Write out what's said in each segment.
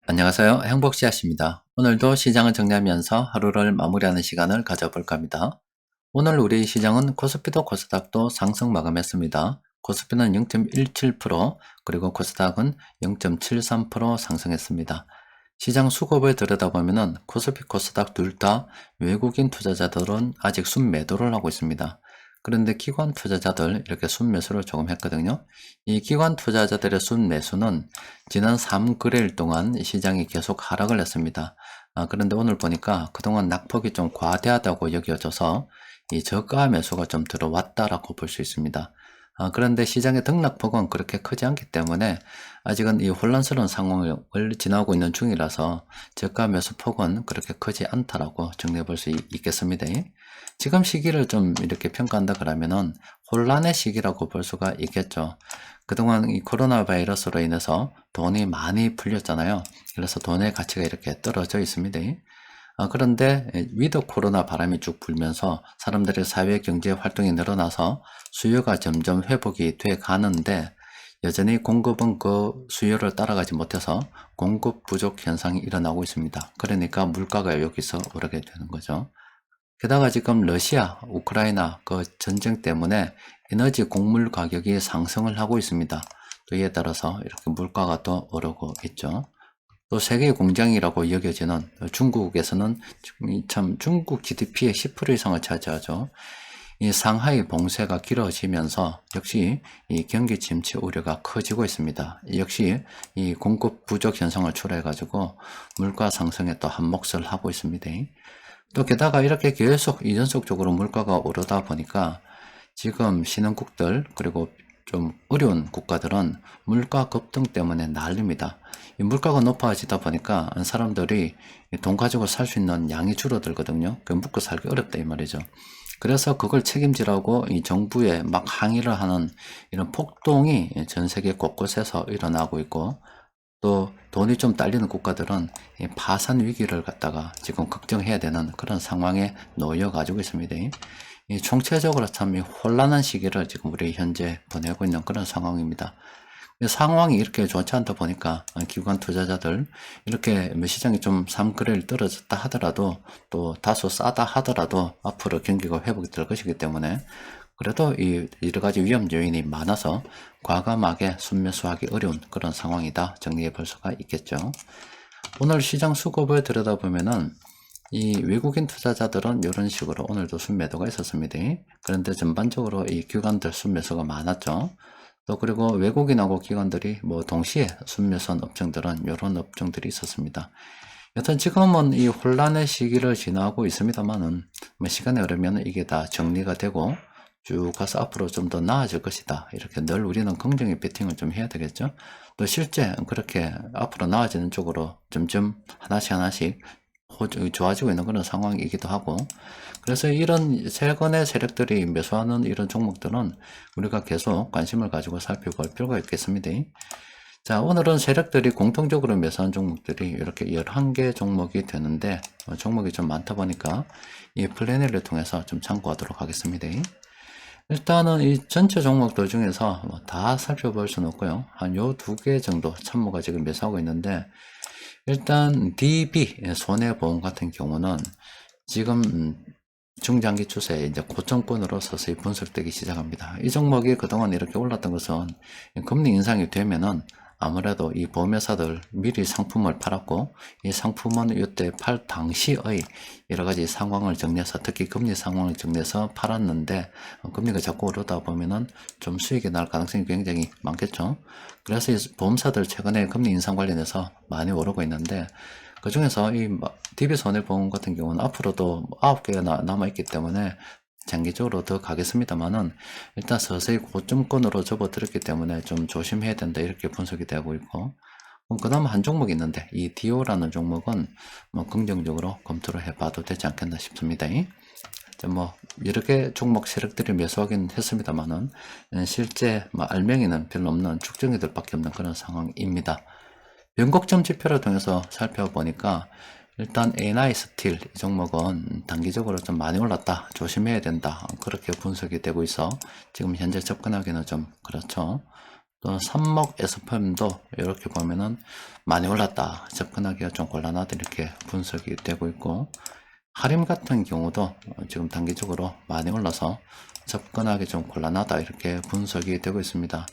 안녕하세요. 행복씨앗입니다. 오늘도 시장을 정리하면서 하루를 마무리하는 시간을 가져볼까 합니다. 오늘 우리 시장은 코스피도 코스닥도 상승 마감했습니다. 코스피는 0.17%, 그리고 코스닥은 0.73% 상승했습니다. 시장 수급을 들여다보면 코스피, 코스닥 둘 다 외국인 투자자들은 아직 순매도를 하고 있습니다. 그런데 기관 투자자들 이렇게 순매수를 조금 했거든요. 이 기관 투자자들의 순매수는 지난 3거래일 동안 시장이 계속 하락을 했습니다. 그런데 오늘 보니까 그동안 낙폭이 좀 과대하다고 여겨져서 이 저가 매수가 좀 들어왔다라고 볼 수 있습니다. 그런데 시장의 등락폭은 그렇게 크지 않기 때문에 아직은 이 혼란스러운 상황을 지나고 있는 중이라서 저가 매수 폭은 그렇게 크지 않다라고 정리해 볼 수 있겠습니다. 지금 시기를 좀 이렇게 평가한다 그러면은 혼란의 시기라고 볼 수가 있겠죠. 그동안 이 코로나 바이러스로 인해서 돈이 많이 풀렸잖아요. 그래서 돈의 가치가 이렇게 떨어져 있습니다. 그런데 위드 코로나 바람이 쭉 불면서 사람들의 사회 경제 활동이 늘어나서 수요가 점점 회복이 돼 가는데 여전히 공급은 그 수요를 따라가지 못해서 공급 부족 현상이 일어나고 있습니다. 그러니까 물가가 여기서 오르게 되는 거죠. 게다가 지금 러시아, 우크라이나 그 전쟁 때문에 에너지 곡물 가격이 상승을 하고 있습니다. 또 이에 따라서 이렇게 물가가 또 오르고 있죠. 또 세계 공장이라고 여겨지는 중국에서는 참 중국 GDP의 10% 이상을 차지하죠. 이 상하이 봉쇄가 길어지면서 역시 이 경기 침체 우려가 커지고 있습니다. 역시 이 공급 부족 현상을 초래해가지고 물가 상승에 또 한몫을 하고 있습니다. 또 게다가 이렇게 계속 이전속적으로 물가가 오르다 보니까 지금 신흥국들 그리고 좀 어려운 국가들은 물가 급등 때문에 난립니다. 이 물가가 높아지다 보니까 사람들이 돈 가지고 살 수 있는 양이 줄어들거든요. 그 먹고 살기 어렵다 이 말이죠. 그래서 그걸 책임지라고 이 정부에 막 항의를 하는 이런 폭동이 전 세계 곳곳에서 일어나고 있고, 또 돈이 좀 딸리는 국가들은 이 파산 위기를 갖다가 지금 걱정해야 되는 그런 상황에 놓여 가지고 있습니다. 이 총체적으로 참 혼란한 시기를 지금 우리 현재 보내고 있는 그런 상황입니다. 상황이 이렇게 좋지 않다 보니까 기관 투자자들 이렇게 시장이 좀 3거래일 떨어졌다 하더라도 또 다소 싸다 하더라도 앞으로 경기가 회복이 될 것이기 때문에 그래도 이 여러 가지 위험 요인이 많아서 과감하게 순매수하기 어려운 그런 상황이다 정리해 볼 수가 있겠죠. 오늘 시장 수급을 들여다보면은 이 외국인 투자자들은 이런 식으로 오늘도 순매도가 있었습니다. 그런데 전반적으로 이 기관들 순매수가 많았죠. 또 그리고 외국인하고 기관들이 뭐 동시에 순매수한 업종들은 이런 업종들이 있었습니다. 여튼 지금은 이 혼란의 시기를 지나고 있습니다만은 뭐 시간이 흐르면 이게 다 정리가 되고 쭉 가서 앞으로 좀 더 나아질 것이다. 이렇게 늘 우리는 긍정의 베팅을 좀 해야 되겠죠. 또 실제 그렇게 앞으로 나아지는 쪽으로 점점 하나씩 좋아지고 있는 그런 상황이기도 하고, 그래서 이런 세건의 세력들이 매수하는 이런 종목들은 우리가 계속 관심을 가지고 살펴볼 필요가 있겠습니다. 자, 오늘은 세력들이 공통적으로 매수한 종목들이 이렇게 11개 종목이 되는데 종목이 좀 많다 보니까 이 플래너를 통해서 좀 참고하도록 하겠습니다. 일단은 이 전체 종목들 중에서 다 살펴볼 수는 없고요. 한 요 두 개 정도 참모가 지금 매수하고 있는데, 일단 DB 손해보험 같은 경우는 지금 중장기 추세에 이제 고점권으로 서서히 분석되기 시작합니다. 이 종목이 그동안 이렇게 올랐던 것은 금리 인상이 되면은 아무래도 이 보험회사들 미리 상품을 팔았고, 이 상품은 이때 팔 당시의 여러 가지 상황을 정리해서, 특히 금리 상황을 정리해서 팔았는데 금리가 자꾸 오르다 보면은 좀 수익이 날 가능성이 굉장히 많겠죠. 그래서 이 보험사들 최근에 금리 인상 관련해서 많이 오르고 있는데, 그 중에서 이 DB손해보험 같은 경우는 앞으로도 9개가 남아있기 때문에 장기적으로 더 가겠습니다만은 일단 서서히 고점권으로 접어들었기 때문에 좀 조심해야 된다 이렇게 분석이 되고 있고, 그 다음 한 종목이 있는데 이 디오라는 종목은 뭐 긍정적으로 검토를 해봐도 되지 않겠나 싶습니다. 뭐 여러 개 종목 세력들이 매수하긴 했습니다만은 실제 뭐 알맹이는 별로 없는 축정이들밖에 없는 그런 상황입니다. 변곡점 지표를 통해서 살펴보니까 일단 ANI 스틸 이 종목은 단기적으로 좀 많이 올랐다, 조심해야 된다, 그렇게 분석이 되고 있어 지금 현재 접근하기는 좀 그렇죠. 또 삽목 SPM도 이렇게 보면은 많이 올랐다, 접근하기가 좀 곤란하다 이렇게 분석이 되고 있고, 하림 같은 경우도 지금 단기적으로 많이 올라서 접근하기 좀 곤란하다 이렇게 분석이 되고 있습니다.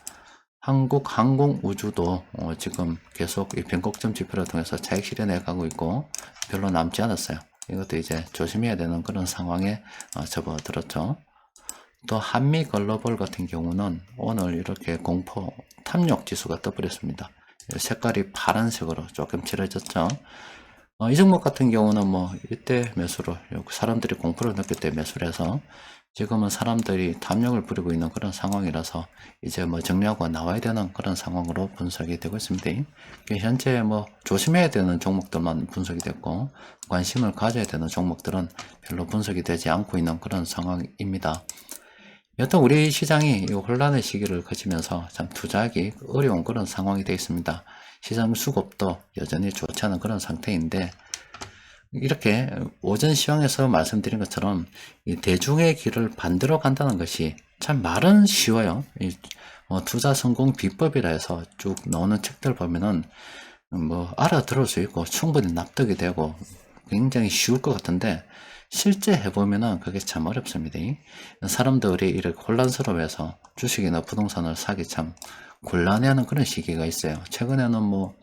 한국항공우주도 지금 계속 이 변곡점 지표를 통해서 차익 실현해 가고 있고 별로 남지 않았어요. 이것도 이제 조심해야 되는 그런 상황에 접어들었죠. 또 한미글로벌 같은 경우는 오늘 이렇게 공포 탐욕 지수가 떠버렸습니다. 색깔이 파란색으로 조금 칠해졌죠. 이 종목 같은 경우는 뭐 이때 매수로 사람들이 공포를 느낄 때 매수를 해서 지금은 사람들이 탐욕을 부리고 있는 그런 상황이라서 이제 뭐 정리하고 나와야 되는 그런 상황으로 분석이 되고 있습니다. 현재 뭐 조심해야 되는 종목들만 분석이 됐고 관심을 가져야 되는 종목들은 별로 분석이 되지 않고 있는 그런 상황입니다. 여튼 우리 시장이 이 혼란의 시기를 거치면서 참 투자하기 어려운 그런 상황이 되어 있습니다. 시장 수급도 여전히 좋지 않은 그런 상태인데, 이렇게 오전 시황에서 말씀드린 것처럼 이 대중의 길을 반대로 간다는 것이 참 말은 쉬워요. 투자 성공 비법이라 해서 쭉 나오는 책들 보면은 뭐 알아들을 수 있고 충분히 납득이 되고 굉장히 쉬울 것 같은데, 실제 해보면은 그게 참 어렵습니다. 사람들이 이렇게 혼란스러워해서 주식이나 부동산을 사기 참 곤란해하는 그런 시기가 있어요. 최근에는 뭐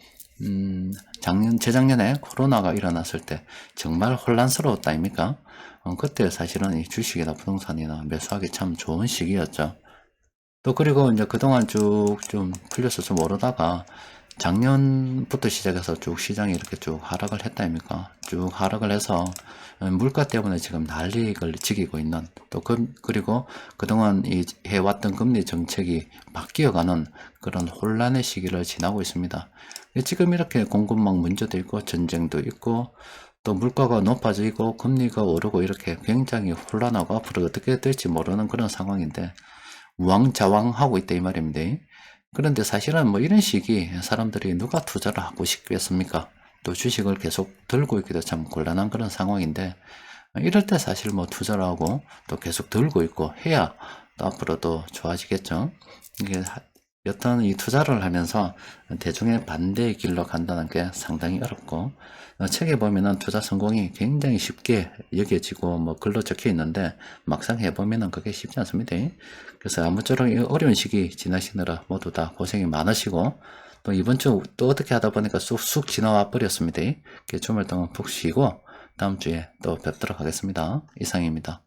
재작년에 코로나가 일어났을 때 정말 혼란스러웠다 아닙니까? 그때 사실은 이 주식이나 부동산이나 매수하기 참 좋은 시기였죠. 또 그리고 이제 그동안 쭉 좀 풀려서 좀 오르다가 작년부터 시작해서 쭉 시장이 이렇게 쭉 하락을 했다 아닙니까? 쭉 하락을 해서 물가 때문에 지금 난리를 지기고 있는, 또 그리고 그동안 해왔던 금리 정책이 바뀌어가는 그런 혼란의 시기를 지나고 있습니다. 지금 이렇게 공급망 문제도 있고 전쟁도 있고 또 물가가 높아지고 금리가 오르고 이렇게 굉장히 혼란하고 앞으로 어떻게 될지 모르는 그런 상황인데 우왕좌왕하고 있다 이 말입니다. 그런데 사실은 뭐 이런 시기 사람들이 누가 투자를 하고 싶겠습니까? 또 주식을 계속 들고 있기도 참 곤란한 그런 상황인데, 이럴 때 사실 뭐 투자를 하고 또 계속 들고 있고 해야 또 앞으로도 좋아지겠죠. 이게 여튼 이 투자를 하면서 대중의 반대의 길로 간다는 게 상당히 어렵고, 책에 보면은 투자 성공이 굉장히 쉽게 여겨지고 뭐 글로 적혀 있는데 막상 해보면은 그게 쉽지 않습니다. 그래서 아무쪼록 이 어려운 시기 지나시느라 모두 다 고생이 많으시고, 또 이번 주 또 어떻게 하다 보니까 쑥쑥 지나와 버렸습니다. 주말 동안 푹 쉬고 다음 주에 또 뵙도록 하겠습니다. 이상입니다.